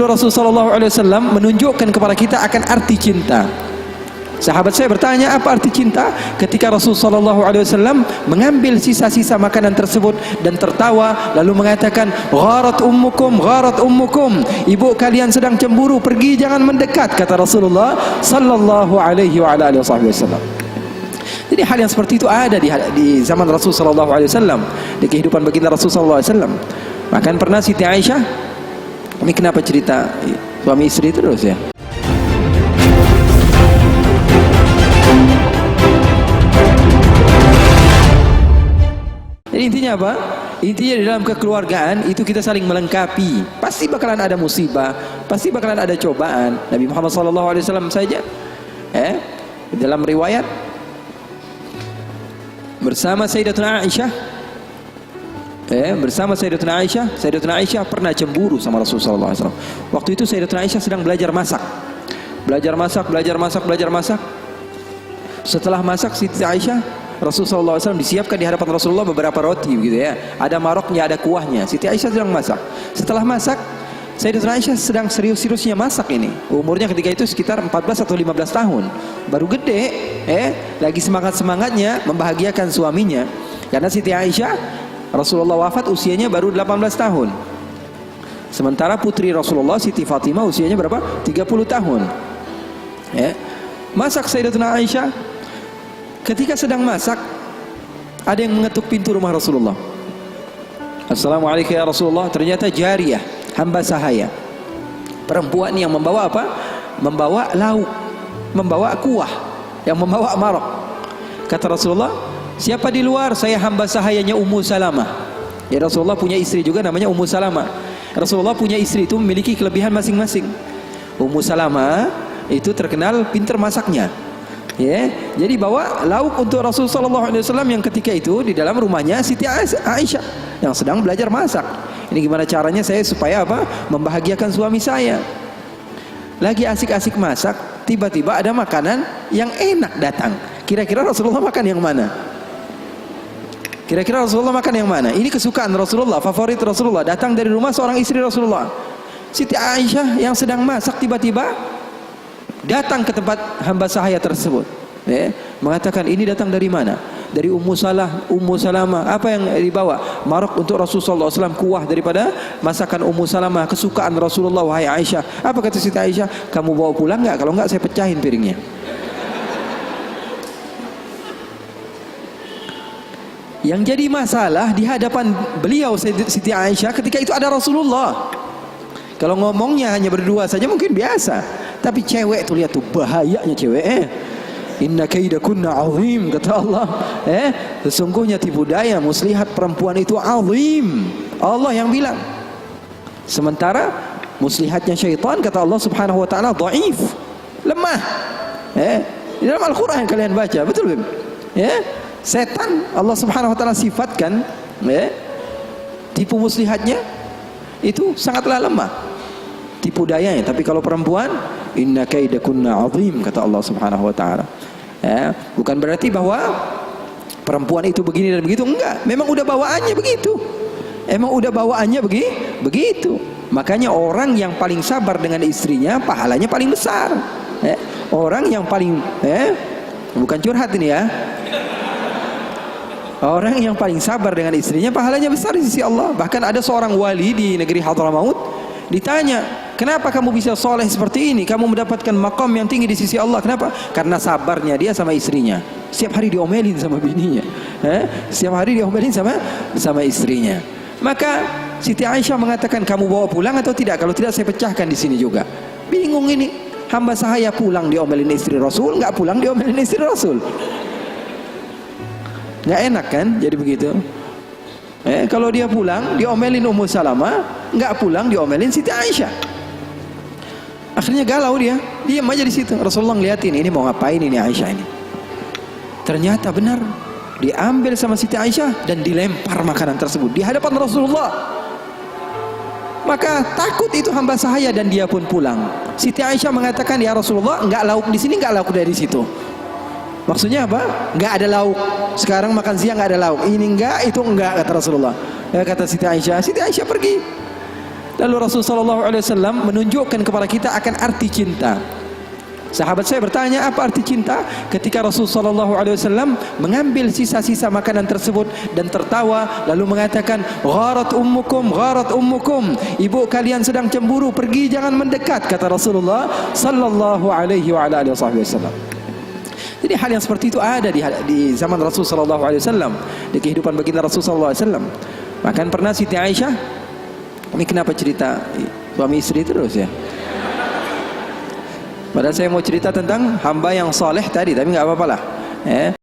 lalu Rasulullah SAW menunjukkan kepada kita akan arti cinta. Sahabat saya bertanya, apa arti cinta? Ketika Rasulullah SAW mengambil sisa-sisa makanan tersebut dan tertawa, lalu mengatakan, gharat ummukum, gharat ummukum, ibu kalian sedang cemburu, pergi jangan mendekat, kata Rasulullah Sallallahu Alaihi Wasallam. Jadi hal yang seperti itu ada di zaman Rasulullah SAW, di kehidupan baginda Rasulullah SAW. Bahkan pernah Siti Aisyah, ini kenapa cerita suami istri terus ya? Jadi intinya apa? Intinya di dalam kekeluargaan itu kita saling melengkapi. Pasti bakalan ada musibah, pasti bakalan ada cobaan. Nabi Muhammad SAW saja, dalam riwayat bersama Sayyidatuna Aisyah, Sayyidatuna Aisyah pernah cemburu sama Rasulullah SAW. Waktu itu Sayyidatuna Aisyah sedang belajar masak. Setelah masak Siti Aisyah, Rasulullah SAW disiapkan di hadapan Rasulullah beberapa roti begitu ya. Ada maroknya, ada kuahnya. Siti Aisyah sedang masak. Setelah masak, Sayyidatuna Aisyah sedang serius-seriusnya masak ini. Umurnya ketika itu sekitar 14 atau 15 tahun. Baru gede, lagi semangat-semangatnya membahagiakan suaminya. Karena Siti Aisyah, Rasulullah wafat usianya baru 18 tahun. Sementara putri Rasulullah Siti Fatimah usianya berapa? 30 tahun. Masak Sayyidatuna Aisyah. Ketika sedang masak, ada yang mengetuk pintu rumah Rasulullah. Assalamualaikum ya Rasulullah. Ternyata jariyah, hamba sahaya, perempuan yang membawa apa? Membawa lauk, membawa kuah, yang membawa marok. Kata Rasulullah, siapa di luar? Saya hamba sahayanya Ummu Salamah. Ya, Rasulullah punya istri juga namanya Ummu Salamah. Rasulullah punya istri itu memiliki kelebihan masing-masing. Ummu Salamah itu terkenal pintar masaknya. Jadi bawa lauk untuk Rasulullah SAW yang ketika itu di dalam rumahnya Siti Aisyah yang sedang belajar masak. Ini gimana caranya saya supaya apa? Membahagiakan suami saya. Lagi asik-asik masak, tiba-tiba ada makanan yang enak datang. Kira-kira Rasulullah makan yang mana? Kira-kira Rasulullah makan yang mana? Ini kesukaan Rasulullah, favorit Rasulullah, datang dari rumah seorang istri Rasulullah. Siti Aisyah yang sedang masak tiba-tiba datang ke tempat hamba sahaya tersebut, mengatakan, ini datang dari mana? Dari Ummu Salamah. Apa yang dibawa? Marok untuk Rasulullah SAW, kuah daripada masakan Ummu Salamah, kesukaan Rasulullah. Wahai Aisyah, apa kata Siti Aisyah? Kamu bawa pulang nggak? Kalau nggak saya pecahin piringnya. Yang jadi masalah di hadapan beliau Siti Aisyah ketika itu ada Rasulullah. Kalau ngomongnya hanya berdua saja mungkin biasa. Tapi cewek tuh, lihat tuh bahayanya cewek. Inna kaidakunna azim, kata Allah. Sesungguhnya tipu daya muslihat perempuan itu azim. Allah yang bilang. Sementara muslihatnya syaitan, kata Allah Subhanahu wa taala, dhaif, lemah. Di dalam Al-Qur'an yang kalian baca, betul kan? Setan Allah Subhanahu wa taala sifatkan tipu muslihatnya itu sangatlah lemah, tipu dayanya. Tapi kalau perempuan, inna kaidakunna azim, kata Allah Subhanahu wa taala. Bukan berarti bahwa perempuan itu begini dan begitu, enggak. Memang udah bawaannya begitu. Makanya orang yang paling sabar dengan istrinya pahalanya paling besar. Orang yang paling bukan curhat ini ya. Orang yang paling sabar dengan istrinya pahalanya besar di sisi Allah. Bahkan ada seorang wali di negeri Hadramaut ditanya, kenapa kamu bisa soleh seperti ini? Kamu mendapatkan maqam yang tinggi di sisi Allah. Kenapa? Karena sabarnya dia sama istrinya. Setiap hari diomelin sama bininya, setiap hari diomelin sama istrinya. Maka Siti Aisyah mengatakan, kamu bawa pulang atau tidak? Kalau tidak saya pecahkan di sini juga. Bingung ini, hamba sahaya pulang diomelin istri Rasul, nggak pulang diomelin istri Rasul. Nggak enak kan jadi begitu. Kalau dia pulang diomelin Ummu Salamah, nggak pulang diomelin Siti Aisyah. Akhirnya galau dia, diam aja di situ. Rasulullah ngeliatin, ini mau ngapain ini Aisyah ini. Ternyata benar, diambil sama Siti Aisyah dan dilempar makanan tersebut di hadapan Rasulullah. Maka takut itu hamba sahaya dan dia pun pulang. Siti Aisyah mengatakan, ya Rasulullah, nggak lauk di sini, nggak lauk dari situ. Maksudnya apa? Nggak ada lauk. Sekarang makan siang nggak ada lauk. Ini enggak, itu enggak, kata Rasulullah. Kata Siti Aisyah. Siti Aisyah pergi. Lalu Rasulullah SAW menunjukkan kepada kita akan arti cinta. Sahabat saya bertanya, apa arti cinta? Ketika Rasulullah SAW mengambil sisa-sisa makanan tersebut dan tertawa, lalu mengatakan, gharat ummukum, gharat ummukum. Ibu kalian sedang cemburu, pergi, jangan mendekat, kata Rasulullah Sallallahu Alaihi Wasallam. Jadi hal yang seperti itu ada di zaman Rasulullah SAW, di kehidupan baginda Rasulullah SAW. Bahkan pernah Siti Aisyah, ini kenapa cerita suami istri terus ya? Padahal saya mau cerita tentang hamba yang saleh tadi, tapi nggak apa-apa lah.